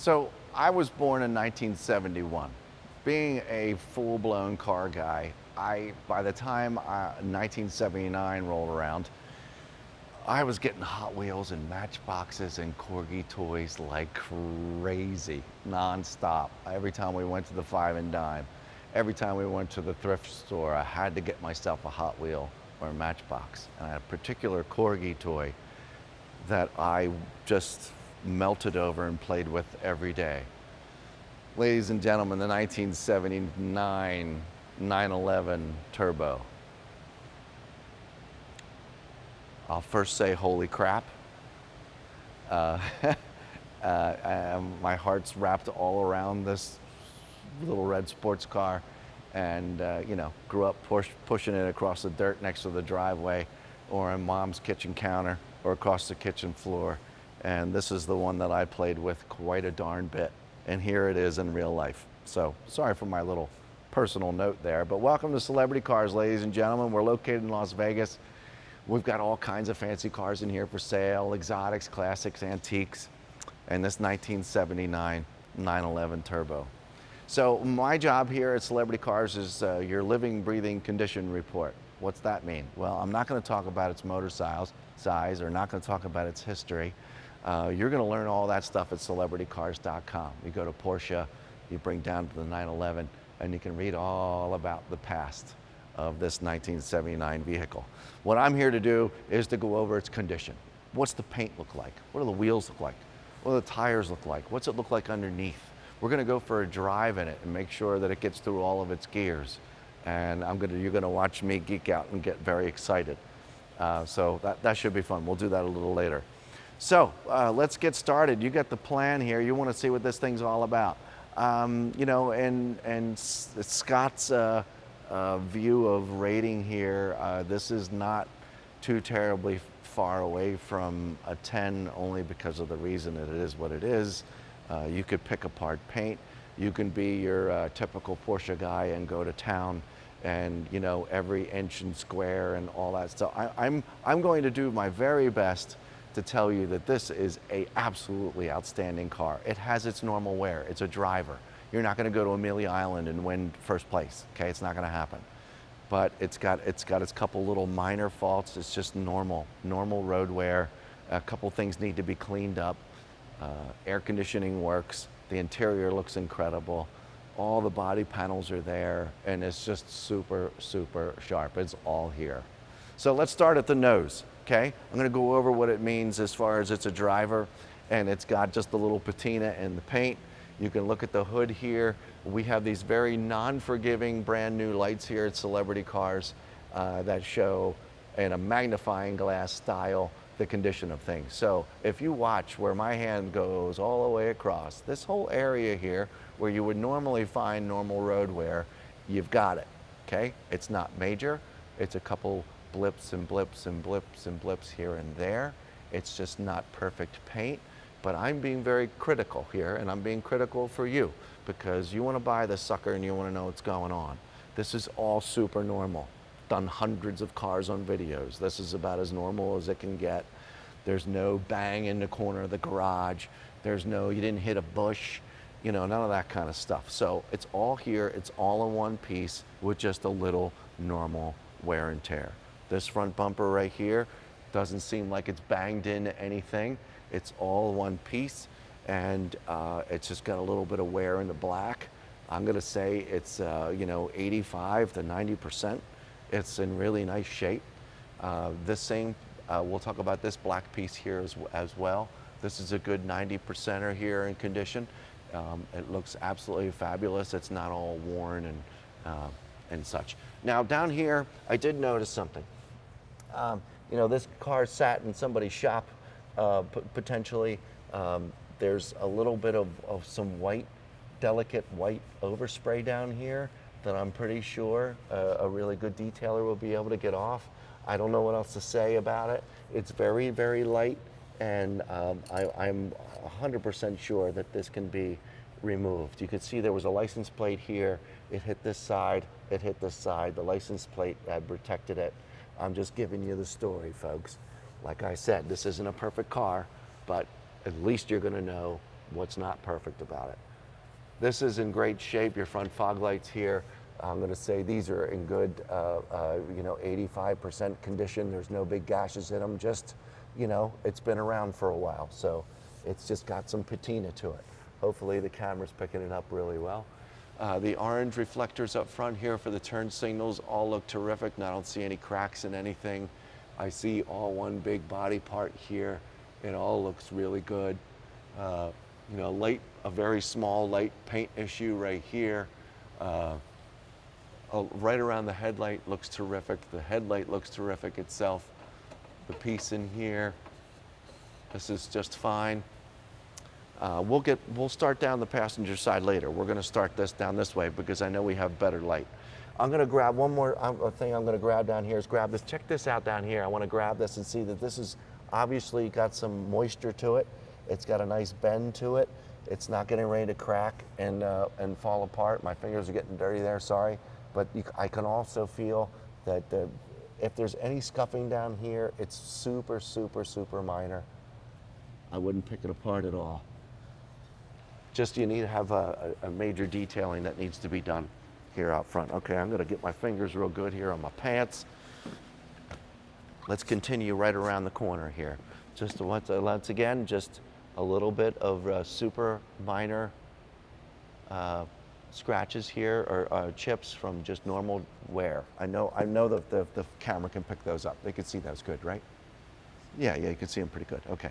So I was born in 1971. Being a full-blown car guy, by the time 1979 rolled around, I was getting Hot Wheels and Matchboxes and Corgi toys like crazy, nonstop. Every time we went to the Five and Dime, every time we went to the thrift store, I had to get myself a Hot Wheel or a Matchbox. And I had a particular Corgi toy that I just melted over and played with every day. Ladies and gentlemen, the 1979 911 Turbo. I'll first say, holy crap. My heart's wrapped all around this little red sports car, and you know, grew up pushing it across the dirt next to the driveway, or on mom's kitchen counter, or across the kitchen floor. And this is the one that I played with quite a darn bit. And here it is in real life. So sorry for my little personal note there, but welcome to Celebrity Cars, ladies and gentlemen. We're located in Las Vegas. We've got all kinds of fancy cars in here for sale, exotics, classics, antiques, and this 1979 911 Turbo. So my job here at Celebrity Cars is your living, breathing condition report. What's that mean? Well, I'm not going to talk about its motor size, or not going to talk about its history. You're going to learn all that stuff at celebritycars.com. You go to Porsche, you bring down to the 911, and you can read all about the past of this 1979 vehicle. What I'm here to do is to go over its condition. What's the paint look like? What do the wheels look like? What do the tires look like? What's it look like underneath? We're going to go for a drive in it and make sure that it gets through all of its gears. And you're going to watch me geek out and get very excited. So that should be fun. We'll do that a little later. So let's get started. You got the plan here. You want to see what this thing's all about. You know, and Scott's view of rating here, this is not too terribly far away from a 10, only because of the reason that it is what it is. You could pick apart paint. You can be your typical Porsche guy and go to town and, you know, every inch and square and all that stuff. I'm going to do my very best to tell you that this is a absolutely outstanding car. It has its normal wear. It's a driver. You're not going to go to Amelia Island and win first place. Okay, it's not going to happen. But it's got its couple little minor faults. It's just normal road wear. A couple things need to be cleaned up. Air conditioning works. The interior looks incredible. All the body panels are there, and it's just super, super sharp. It's all here. So let's start at the nose. Okay, I'm going to go over what it means as far as it's a driver, and it's got just a little patina in the paint. You can look at the hood here. We have these very non-forgiving brand new lights here at Celebrity Cars that show in a magnifying glass style the condition of things. So if you watch where my hand goes all the way across, this whole area here where you would normally find normal road wear, you've got it, okay? It's not major. It's a couple blips and blips and blips and blips here and there. It's just not perfect paint. But I'm being very critical here, and I'm being critical for you because you want to buy this sucker and you want to know what's going on. This is all super normal. Done hundreds of cars on videos. This is about as normal as it can get. There's no bang in the corner of the garage. There's no, you didn't hit a bush, you know, none of that kind of stuff. So it's all here. It's all in one piece with just a little normal wear and tear. This front bumper right here doesn't seem like it's banged into anything. It's all one piece, and it's just got a little bit of wear in the black. I'm going to say it's you know, 85 to 90%. It's in really nice shape. We'll talk about this black piece here as well. This is a good 90%er here in condition. It looks absolutely fabulous. It's not all worn and such. Now down here, I did notice something. You know, this car sat in somebody's shop. Potentially, there's a little bit of some white, delicate white overspray down here that I'm pretty sure a really good detailer will be able to get off. I don't know what else to say about it. It's very, very light, and I'm 100% sure that this can be removed. You can see there was a license plate here. It hit this side, it hit this side. The license plate had protected it. I'm just giving you the story, folks. Like I said, this isn't a perfect car, but at least you're going to know what's not perfect about it. This is in great shape. Your front fog lights here, I'm going to say these are in good, 85% condition. There's no big gashes in them. Just, it's been around for a while, so it's just got some patina to it. Hopefully the camera's picking it up really well. The orange reflectors up front here for the turn signals all look terrific. I don't see any cracks in anything. I see all one big body part here. It all looks really good. A very small light paint issue right here. Right around the headlight looks terrific. The headlight looks terrific itself. The piece in here, this is just fine. We'll start down the passenger side later. We're going to start this down this way because I know we have better light. I'm going to grab one more thing. I'm going to grab down here is grab this. Check this out down here. I want to grab this and see that this is obviously got some moisture to it. It's got a nice bend to it. It's not getting ready to crack and fall apart. My fingers are getting dirty there, sorry. But I can also feel that if there's any scuffing down here, it's super, super, super minor. I wouldn't pick it apart at all. Just you need to have a major detailing that needs to be done here out front. Okay, I'm gonna get my fingers real good here on my pants. Let's continue right around the corner here. Just once again, just a little bit of super minor scratches here or chips from just normal wear. I know that the camera can pick those up. They can see those good, right? Yeah, you can see them pretty good. Okay.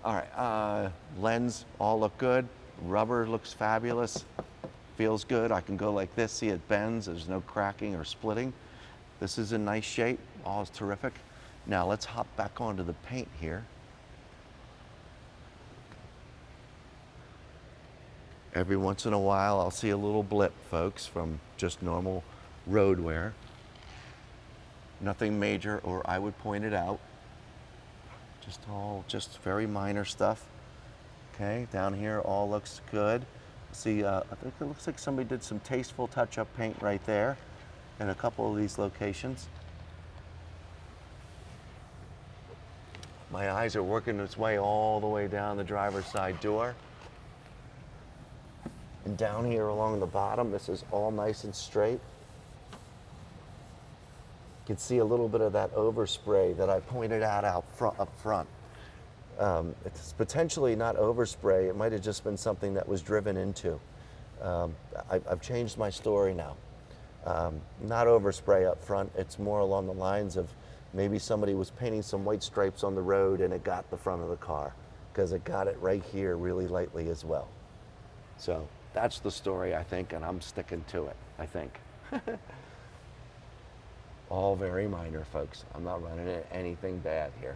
All right, lens all look good. Rubber looks fabulous. Feels good. I can go like this, see it bends. There's no cracking or splitting. This is in nice shape. All is terrific. Now let's hop back onto the paint here. Every once in a while, I'll see a little blip, folks, from just normal road wear. Nothing major, or I would point it out. Just very minor stuff. Okay, down here all looks good. See, I think it looks like somebody did some tasteful touch-up paint right there in a couple of these locations. My eyes are working its way all the way down the driver's side door. And down here along the bottom, this is all nice and straight. You can see a little bit of that overspray that I pointed out up front. It's potentially not overspray. It might have just been something that was driven into. I've changed my story now. Not overspray up front. It's more along the lines of maybe somebody was painting some white stripes on the road and it got the front of the car because it got it right here really lightly as well. So that's the story, I think, and I'm sticking to it, I think. All very minor, folks. I'm not running into anything bad here.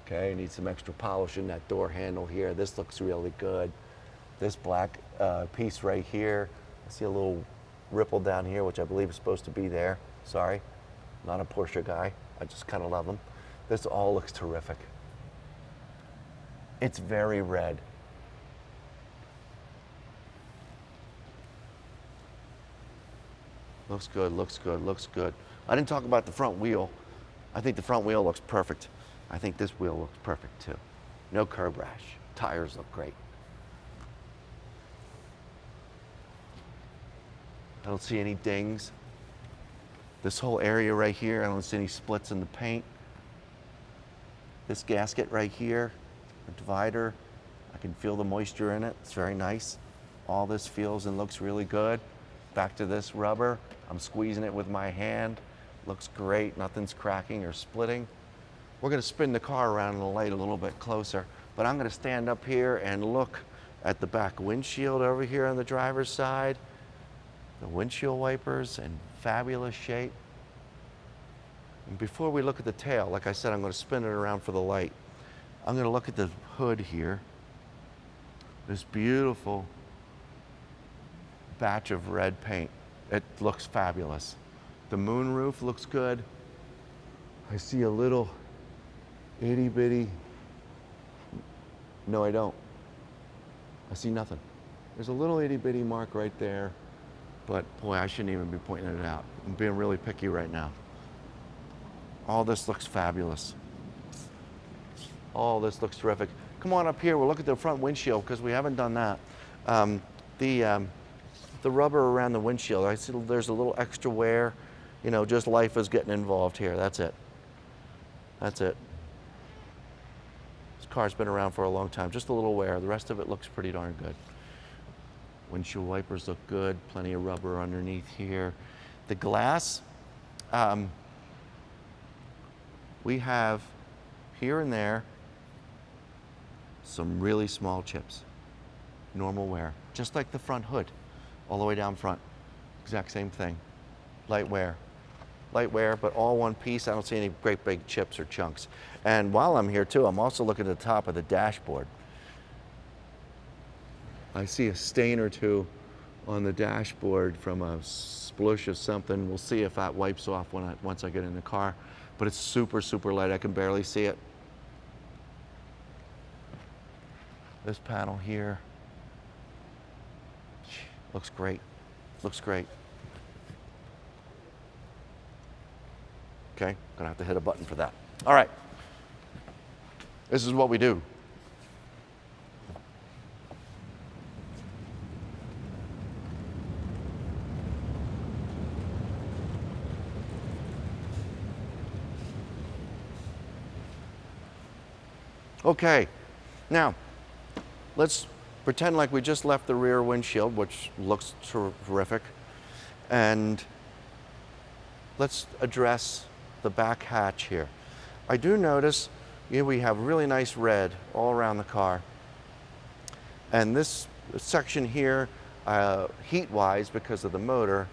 Okay, I need some extra polish in that door handle here. This looks really good. This black piece right here, I see a little ripple down here, which I believe is supposed to be there. Sorry, not a Porsche guy. I just kind of love them. This all looks terrific. It's very red. Looks good, looks good, looks good. I didn't talk about the front wheel. I think the front wheel looks perfect. I think this wheel looks perfect too. No curb rash. Tires look great. I don't see any dings. This whole area right here, I don't see any splits in the paint. This gasket right here, the divider, I can feel the moisture in it. It's very nice. All this feels and looks really good. Back to this rubber. I'm squeezing it with my hand. Looks great. Nothing's cracking or splitting. We're going to spin the car around in the light a little bit closer, but I'm going to stand up here and look at the back windshield over here on the driver's side. The windshield wipers in fabulous shape. And before we look at the tail, like I said, I'm going to spin it around for the light. I'm going to look at the hood here. This beautiful batch of red paint. It looks fabulous. The moonroof looks good. I see a little itty bitty. No, I don't. I see nothing. There's a little itty bitty mark right there, but boy, I shouldn't even be pointing it out. I'm being really picky right now. All this looks fabulous. All this looks terrific. Come on up here. We'll look at the front windshield because we haven't done that. Um, the, um, the rubber around the windshield, I see there's a little extra wear. You know, just life is getting involved here. That's it. That's it. This car's been around for a long time. Just a little wear. The rest of it looks pretty darn good. Windshield wipers look good. Plenty of rubber underneath here. The glass, we have here and there some really small chips. Normal wear. Just like the front hood, all the way down front. Exact same thing. Light wear. Light wear, but all one piece. I don't see any great big chips or chunks. And while I'm here too, I'm also looking at the top of the dashboard. I see a stain or two on the dashboard from a splush of something. We'll see if that wipes off once I get in the car. But it's super, super light. I can barely see it. This panel here looks great. Looks great. Okay, gonna have to hit a button for that. All right, this is what we do. Okay, now let's pretend like we just left the rear windshield, which looks terrific, and let's address the back hatch here. I do notice we have really nice red all around the car. And this section here, heat-wise, because of the motor,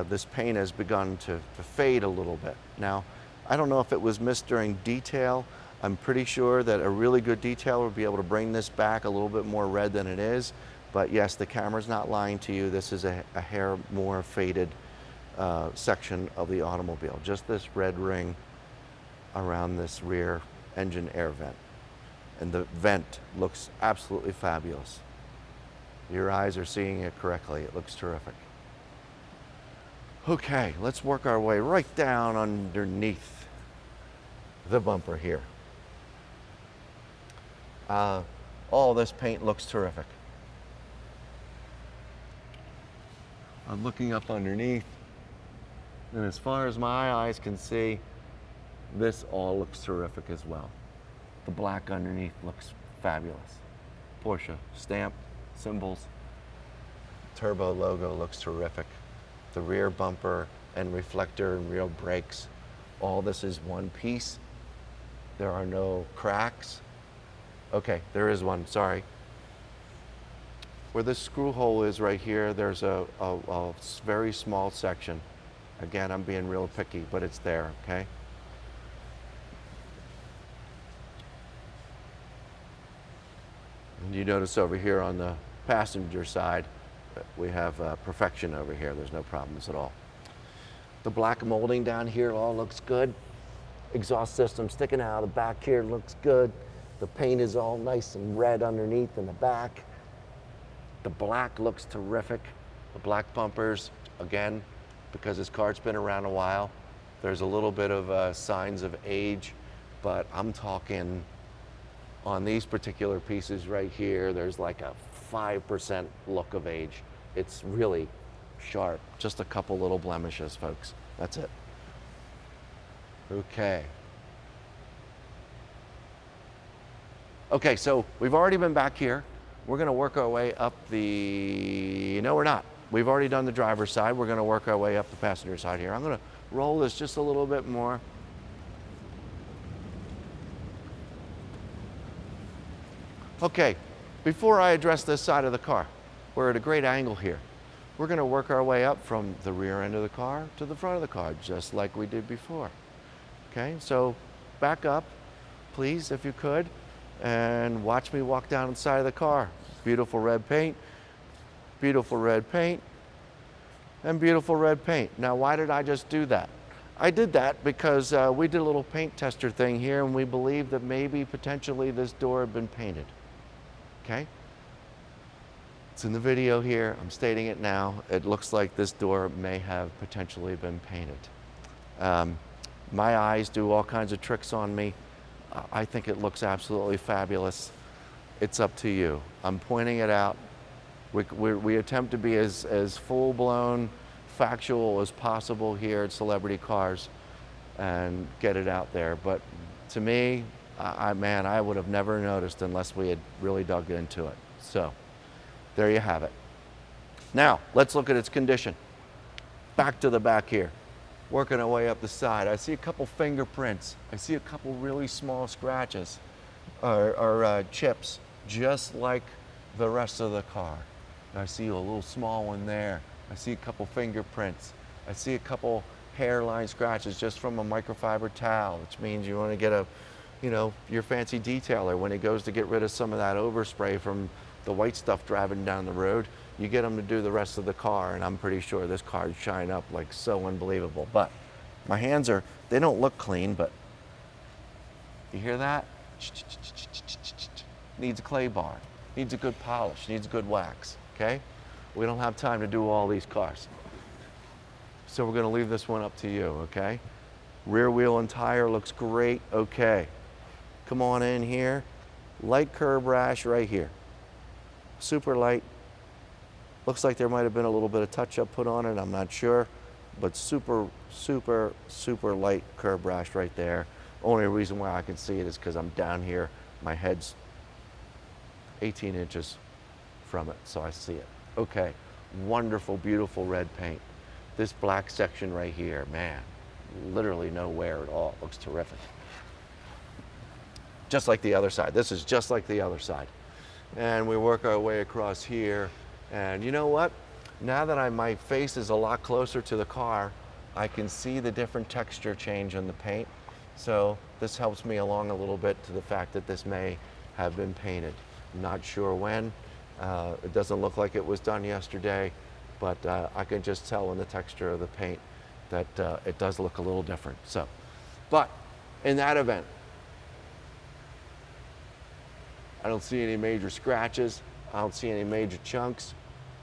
this paint has begun to fade a little bit. Now, I don't know if it was missed during detail. I'm pretty sure that a really good detailer would be able to bring this back a little bit more red than it is. But yes, the camera's not lying to you. This is a hair more faded section of the automobile. Just this red ring around this rear engine air vent. And the vent looks absolutely fabulous. Your eyes are seeing it correctly. It looks terrific. Okay, let's work our way right down underneath the bumper here. All this paint looks terrific. I'm looking up underneath, and as far as my eyes can see, this all looks terrific as well. The black underneath looks fabulous. Porsche stamp, symbols, turbo logo looks terrific. The rear bumper and reflector and rear brakes, all this is one piece. There are no cracks. Okay, there is one, sorry. Where this screw hole is right here, there's a very small section. Again, I'm being real picky, but it's there, okay? And you notice over here on the passenger side, we have perfection over here. There's no problems at all. The black molding down here all looks good. Exhaust system sticking out of the back here looks good. The paint is all nice and red underneath in the back. The black looks terrific. The black bumpers, again, because this car's been around a while, there's a little bit of signs of age, but I'm talking on these particular pieces right here, there's like a 5% look of age. It's really sharp. Just a couple little blemishes, folks. That's it. Okay. Okay, so we've already been back here. We're gonna work our way up the, no, we're not. We've already done the driver's side. We're gonna work our way up the passenger side here. I'm gonna roll this just a little bit more. Okay, before I address this side of the car, we're at a great angle here. We're gonna work our way up from the rear end of the car to the front of the car, just like we did before. Okay, so back up, please, if you could, and watch me walk down the side of the car. Beautiful red paint, beautiful red paint, and beautiful red paint. Now, why did I just do that? I did that because we did a little paint tester thing here, and we believed that maybe potentially this door had been painted. Okay? It's in the video here. I'm stating it now. It looks like this door may have potentially been painted. My eyes do all kinds of tricks on me. I think it looks absolutely fabulous. it's up to you. I'm pointing it out. We attempt to be as full-blown, factual as possible here at Celebrity Cars and get it out there. But to me, man, I would have never noticed unless we had really dug into it. So there you have it. Now, let's look at its condition. Back to the back here. Working our way up the side. I see a couple fingerprints. I see a couple really small scratches or chips, just like the rest of the car. I see a little small one there. I see a couple fingerprints. I see a couple hairline scratches just from a microfiber towel, which means you want to get your fancy detailer when he goes to get rid of some of that overspray from the white stuff driving down the road. You get them to do the rest of the car, and I'm pretty sure this car would shine up like so unbelievable. But my hands they don't look clean, but you hear that? Needs a clay bar, needs a good polish, needs a good wax, okay? We don't have time to do all these cars. So we're gonna leave this one up to you, okay? Rear wheel and tire looks great, okay. Come on in here. Light curb rash right here. Super light. Looks like there might have been a little bit of touch-up put on it, I'm not sure. But super, super, super light curb rash right there. Only reason why I can see it is because I'm down here. My head's 18 inches from it, so I see it. Okay, wonderful, beautiful red paint. This black section right here, man, literally no wear at all. Looks terrific. Just like the other side. This is just like the other side. And we work our way across here. And you know what? Now that my face is a lot closer to the car, I can see the different texture change in the paint. So this helps me along a little bit to the fact that this may have been painted. Not sure when. It doesn't look like it was done yesterday, but I can just tell in the texture of the paint that it does look a little different. So, but in that event, I don't see any major scratches. I don't see any major chunks.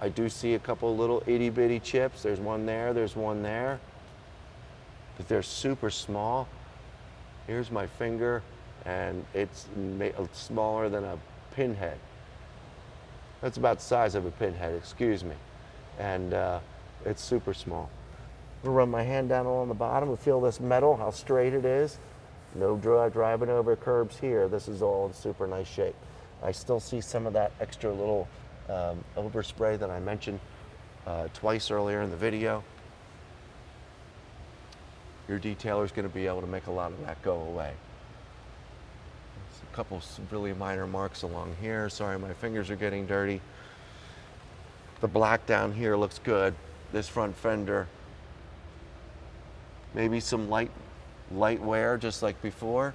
I do see a couple little itty bitty chips. There's one there, there's one there. But they're super small. Here's my finger, and it's smaller than a pinhead. That's about the size of a pinhead, excuse me. And it's super small. I'm gonna run my hand down along the bottom and feel this metal, how straight it is. No driving over curbs here. This is all in super nice shape. I still see some of that extra little overspray that I mentioned twice earlier in the video. Your detailer is going to be able to make a lot of that go away. There's a couple really minor marks along here. Sorry, my fingers are getting dirty. The black down here looks good. This front fender, maybe some light wear just like before.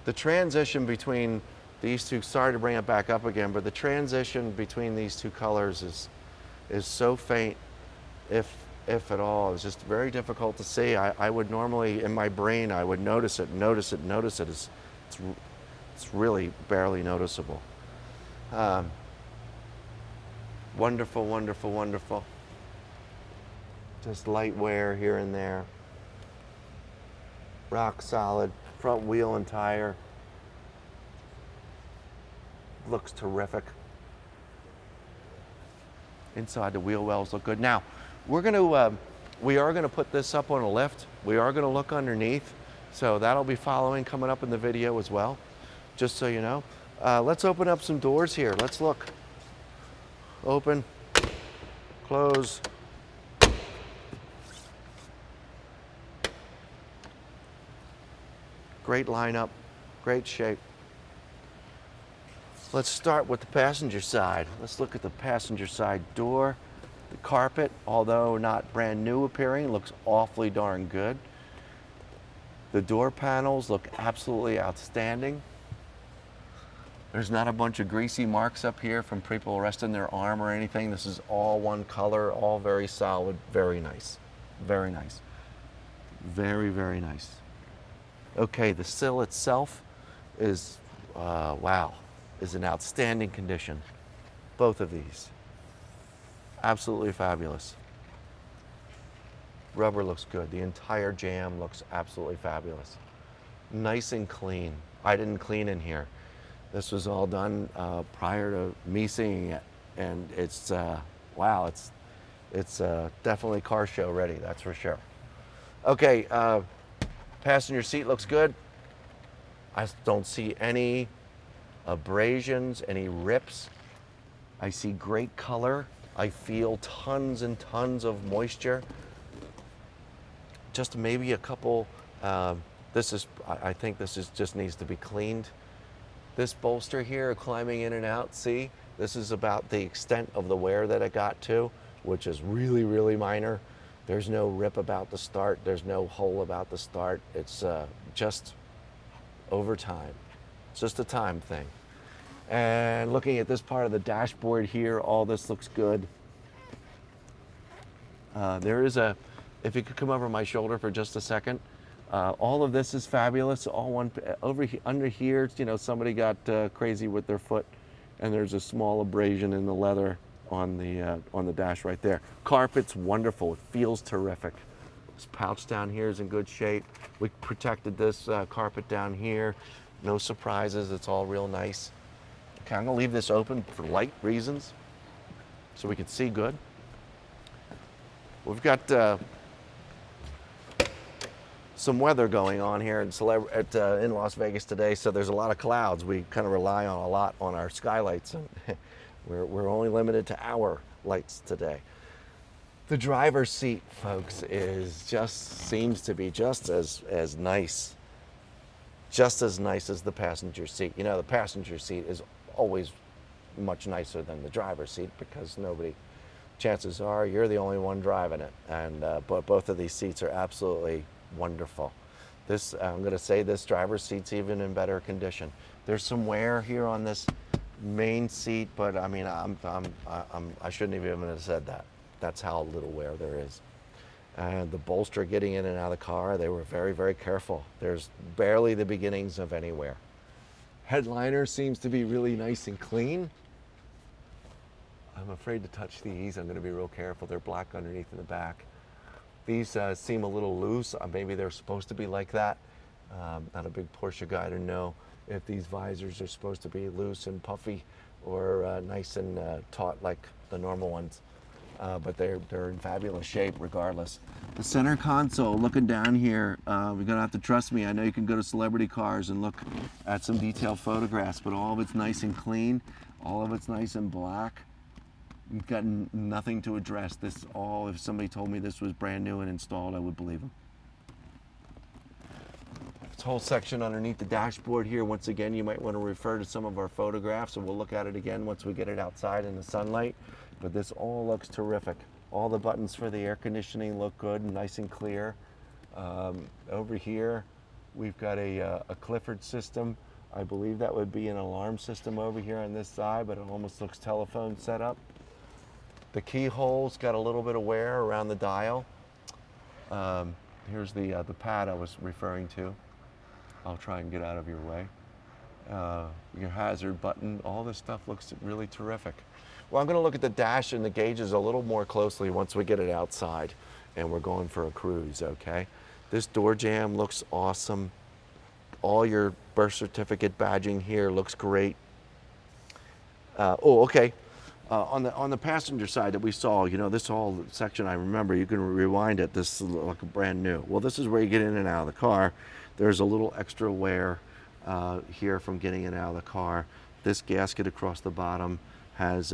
The transition between these two, sorry to bring it back up again, but the transition between these two colors is so faint, if at all. It's just very difficult to see. I would normally, in my brain, I would notice it. It's really barely noticeable. Wonderful, wonderful, wonderful. Just light wear here and there. Rock solid. Front wheel and tire. Looks terrific. Inside the wheel wells look good. Now, we are gonna put this up on a lift. We are gonna look underneath. So that'll be following, coming up in the video as well, just so you know. Let's open up some doors here. Let's look. Open, close. Great lineup, great shape. Let's start with the passenger side. Let's look at the passenger side door. The carpet, although not brand new appearing, looks awfully darn good. The door panels look absolutely outstanding. There's not a bunch of greasy marks up here from people resting their arm or anything. This is all one color, all very solid, very nice. Very nice. Very, very nice. Okay, the sill itself is, wow, is in outstanding condition. Both of these. Absolutely fabulous. Rubber looks good. The entire jamb looks absolutely fabulous. Nice and clean. I didn't clean in here. This was all done prior to me seeing it, and it's wow, it's definitely car show ready, that's for sure. Okay, passenger seat looks good. I don't see any abrasions, any rips. I see great color. I feel tons and tons of moisture. Just maybe a couple. I think this is just needs to be cleaned. This bolster here, climbing in and out, see, this is about the extent of the wear that it got to, which is really, really minor. There's no rip about the start. There's no hole about the start. It's just over time. It's just a time thing. And looking at this part of the dashboard here, all this looks good. There is a, if you could come over my shoulder for just a second, all of this is fabulous. All one over under here, you know, somebody got crazy with their foot, and there's a small abrasion in the leather on the dash right there. Carpet's wonderful. It feels terrific. This pouch down here is in good shape. We protected this carpet down here. No surprises. It's all real nice. Okay, I'm gonna leave this open for light reasons, so we can see good. We've got some weather going on here in Las Vegas today, so there's a lot of clouds. We kind of rely on a lot on our skylights, and we're only limited to our lights today. The driver's seat, folks, seems to be just as nice as the passenger seat. You know, the passenger seat is always much nicer than the driver's seat because chances are you're the only one driving it, and but both of these seats are absolutely wonderful. I'm going to say this driver's seat's even in better condition. There's some wear here on this main seat, but I mean, I shouldn't even have said that. That's how little wear there is. And the bolster getting in and out of the car, they were very, very careful. There's barely the beginnings of any wear. Headliner seems to be really nice and clean. I'm afraid to touch these. I'm going to be real careful. They're black underneath in the back. These seem a little loose. Maybe they're supposed to be like that. Not a big Porsche guy to know if these visors are supposed to be loose and puffy or nice and taut like the normal ones. But they're in fabulous shape regardless. The center console, looking down here, you're gonna have to trust me. I know you can go to Celebrity Cars and look at some detailed photographs, but all of it's nice and clean. All of it's nice and black. You've got nothing to address. If somebody told me this was brand new and installed, I would believe them. This whole section underneath the dashboard here, once again, you might want to refer to some of our photographs, and we'll look at it again once we get it outside in the sunlight. But this all looks terrific. All the buttons for the air conditioning look good and nice and clear. Over here, we've got a Clifford system. I believe that would be an alarm system over here on this side, but it almost looks telephone set up. The keyhole's got a little bit of wear around the dial. Here's the pad I was referring to. I'll try and get out of your way. Your hazard button, all this stuff looks really terrific. Well, I'm going to look at the dash and the gauges a little more closely once we get it outside and we're going for a cruise, okay? This door jamb looks awesome. All your birth certificate badging here looks great. Okay. On the passenger side that we saw, you know, this whole section, I remember, you can rewind it, this is like brand new. Well, this is where you get in and out of the car. There's a little extra wear here from getting in and out of the car. This gasket across the bottom has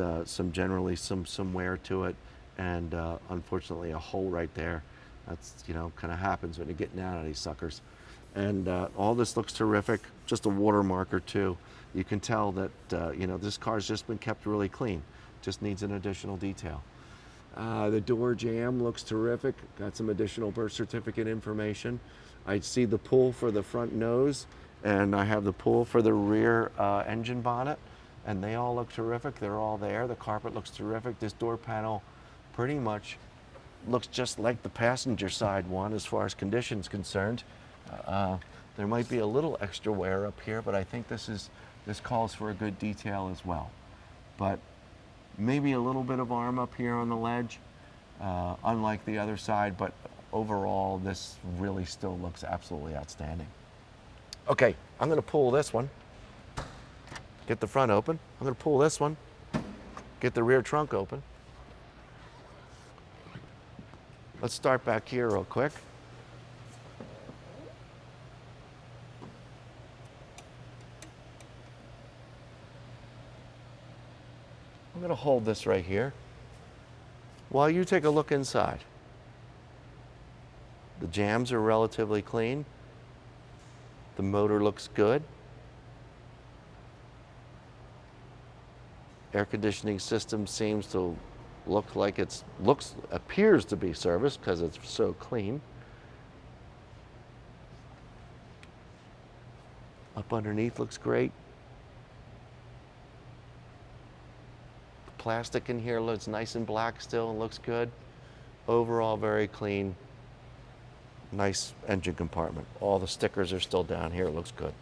generally some wear to it, and unfortunately a hole right there. That's, you know, kind of happens when you're getting out of these suckers. And all this looks terrific. Just a watermark or two. You can tell that you know, this car's just been kept really clean. Just needs an additional detail. The door jamb looks terrific. Got some additional birth certificate information. I see the pull for the front nose, and I have the pull for the rear engine bonnet, and they all look terrific. They're all there. The carpet looks terrific. This door panel pretty much looks just like the passenger side one as far as condition's concerned. There might be a little extra wear up here, but I think this calls for a good detail as well. But maybe a little bit of arm up here on the ledge, unlike the other side, but overall this really still looks absolutely outstanding. Okay, I'm going to pull this one. Get the front open. I'm gonna pull this one. Get the rear trunk open. Let's start back here real quick. I'm gonna hold this right here while you take a look inside. The jambs are relatively clean. The motor looks good. Air conditioning system seems to look like appears to be serviced because it's so clean. Up underneath looks great. The plastic in here looks nice and black still and looks good. Overall, very clean. Nice engine compartment. All the stickers are still down here. It looks good.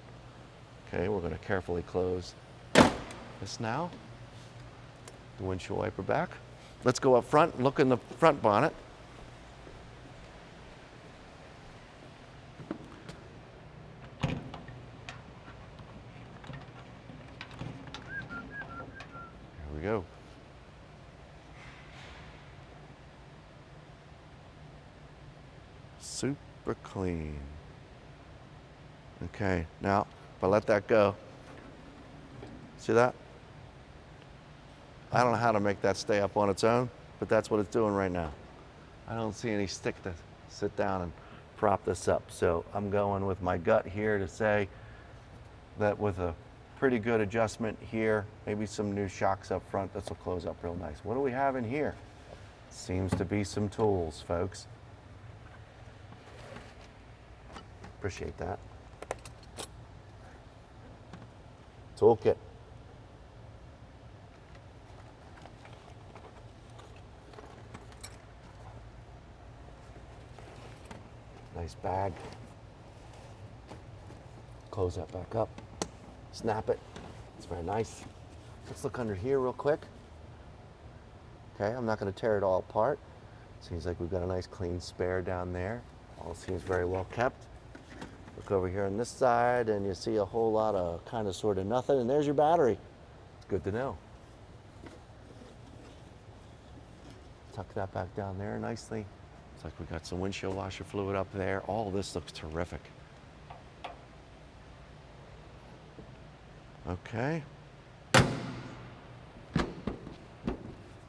Okay, we're going to carefully close this now. The windshield wiper back. Let's go up front and look in the front bonnet. Here we go. Super clean. Okay, now if I let that go, see that? I don't know how to make that stay up on its own, but that's what it's doing right now. I don't see any stick to sit down and prop this up. So I'm going with my gut here to say that with a pretty good adjustment here, maybe some new shocks up front, this will close up real nice. What do we have in here? Seems to be some tools, folks. Appreciate that. Toolkit. Nice bag. Close that back up. Snap it. It's very nice. Let's look under here real quick. Okay, I'm not going to tear it all apart. Seems like we've got a nice clean spare down there. All seems very well kept. Look over here on this side and you see a whole lot of kind of sort of nothing, and there's your battery. It's good to know. Tuck that back down there nicely. Looks like we got some windshield washer fluid up there. All this looks terrific. Okay.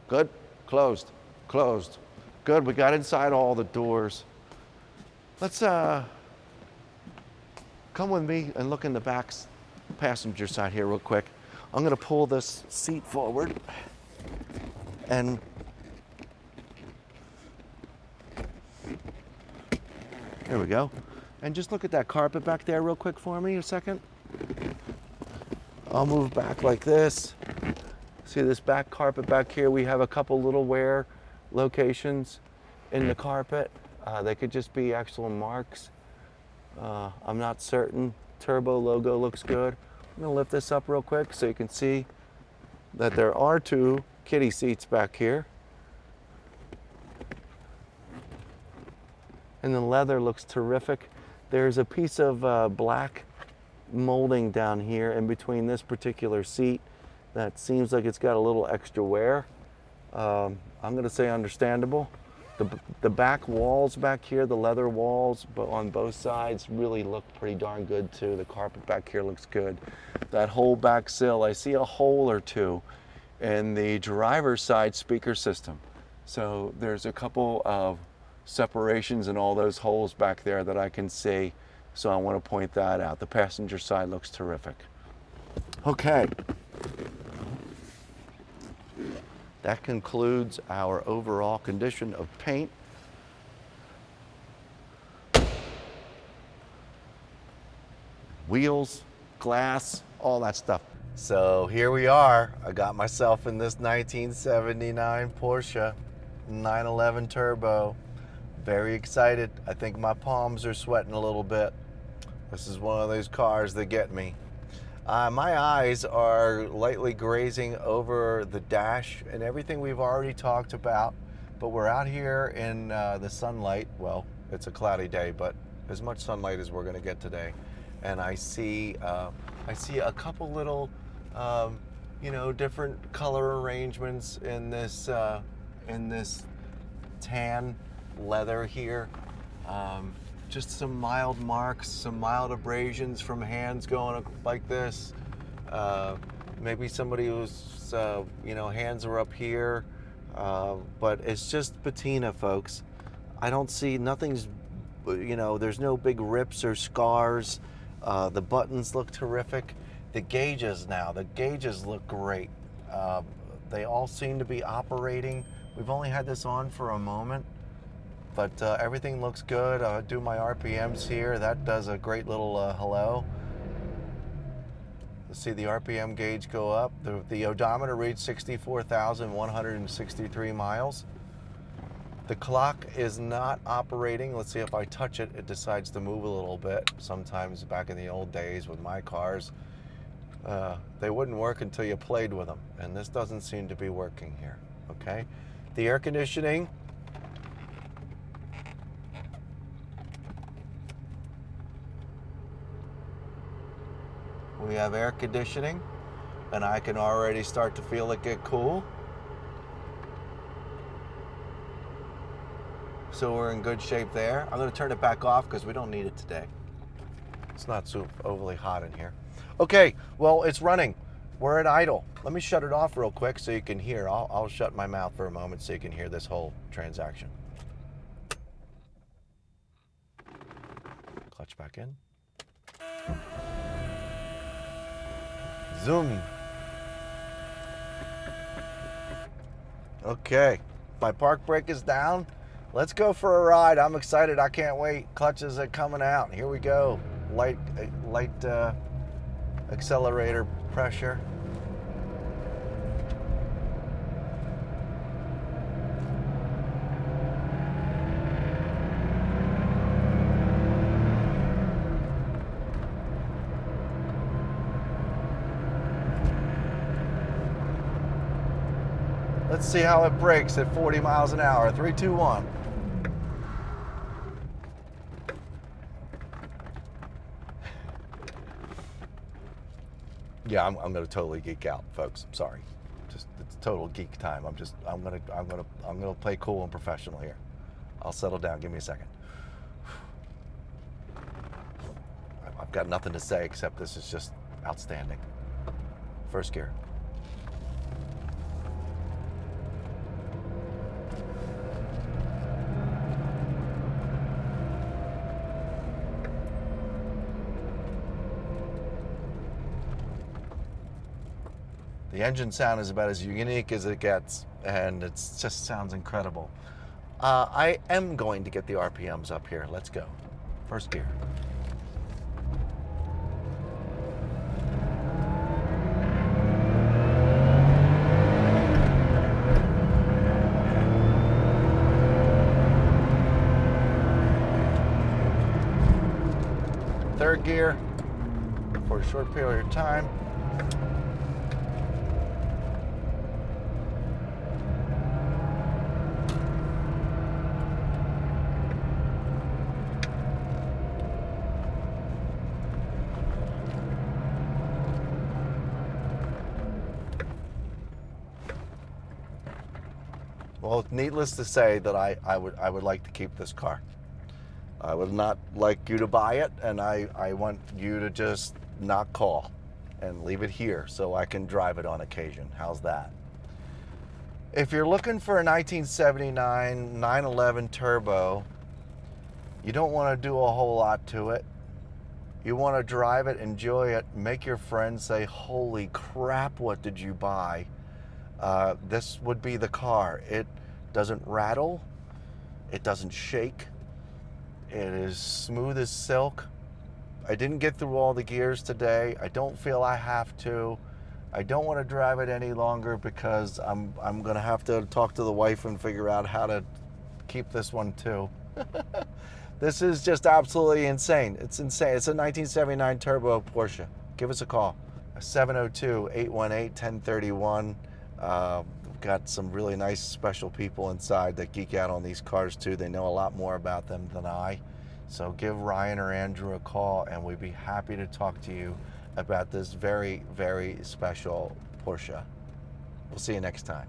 Good. Closed. Closed. Good. We got inside all the doors. Let's come with me and look in the back passenger side here real quick. I'm going to pull this seat forward and there we go. And just look at that carpet back there real quick for me a second. I'll move back like this. See this back carpet back here? We have a couple little wear locations in the carpet. They could just be actual marks. I'm not certain. Turbo logo looks good. I'm gonna lift this up real quick so you can see that there are two kiddie seats back here. And the leather looks terrific. There's a piece of black molding down here in between this particular seat that seems like it's got a little extra wear. I'm gonna say understandable. The back walls back here, the leather walls but on both sides really look pretty darn good too. The carpet back here looks good. That whole back sill, I see a hole or two in the driver's side speaker system. So there's a couple of separations in all those holes back there that I can see. So I want to point that out. The passenger side looks terrific. Okay. That concludes our overall condition of paint. Wheels, glass, all that stuff. So here we are. I got myself in this 1979 Porsche 911 Turbo. Very excited. I think my palms are sweating a little bit. This is one of those cars that get me. My eyes are lightly grazing over the dash and everything we've already talked about, but we're out here in the sunlight. Well, it's a cloudy day, but as much sunlight as we're going to get today. And I see a couple little You know, different color arrangements in this tan leather here. Just some mild marks, some mild abrasions from hands going like this. Maybe somebody who's, you know, hands are up here. But it's just patina, folks. I don't see, nothing's, you know, there's no big rips or scars. The buttons look terrific. The gauges look great. They all seem to be operating. We've only had this on for a moment, but everything looks good. I'll do my RPMs here. That does a great little hello. Let's see the RPM gauge go up. The odometer reads 64,163 miles. The clock is not operating. Let's see, if I touch it, it decides to move a little bit. Sometimes back in the old days with my cars, they wouldn't work until you played with them. And this doesn't seem to be working here, okay? The air conditioning. We have air conditioning, and I can already start to feel it get cool. So we're in good shape there. I'm going to turn it back off because we don't need it today. It's not so overly hot in here. Okay, well, it's running. We're at idle. Let me shut it off real quick so you can hear. I'll shut my mouth for a moment so you can hear this whole transaction. Clutch back in. Zoom. Okay, my park brake is down. Let's go for a ride. I'm excited. I can't wait. Clutches are coming out. Here we go. Light accelerator pressure. Let's see how it brakes at 40 miles an hour. 3, 2, 1. Yeah, I'm gonna totally geek out, folks. I'm sorry. Just it's total geek time. I'm gonna play cool and professional here. I'll settle down. Give me a second. I've got nothing to say except this is just outstanding. First gear. The engine sound is about as unique as it gets, and it just sounds incredible. I am going to get the RPMs up here. Let's go. First gear. Third gear for a short period of time. Well, needless to say that I would like to keep this car. I would not like you to buy it, and I want you to just not call and leave it here so I can drive it on occasion. How's that? If you're looking for a 1979 911 Turbo, you don't want to do a whole lot to it. You want to drive it, enjoy it, make your friends say, holy crap, what did you buy? This would be the car. It doesn't rattle. It doesn't shake. It is smooth as silk. I didn't get through all the gears today. I don't feel I have to. I don't want to drive it any longer because I'm going to have to talk to the wife and figure out how to keep this one too. This is just absolutely insane. It's insane. It's a 1979 Turbo Porsche. Give us a call. 702-818-1031. We've got some really nice special people inside that geek out on these cars too. They know a lot more about them than I. So give Ryan or Andrew a call and we'd be happy to talk to you about this very, very special Porsche. We'll see you next time.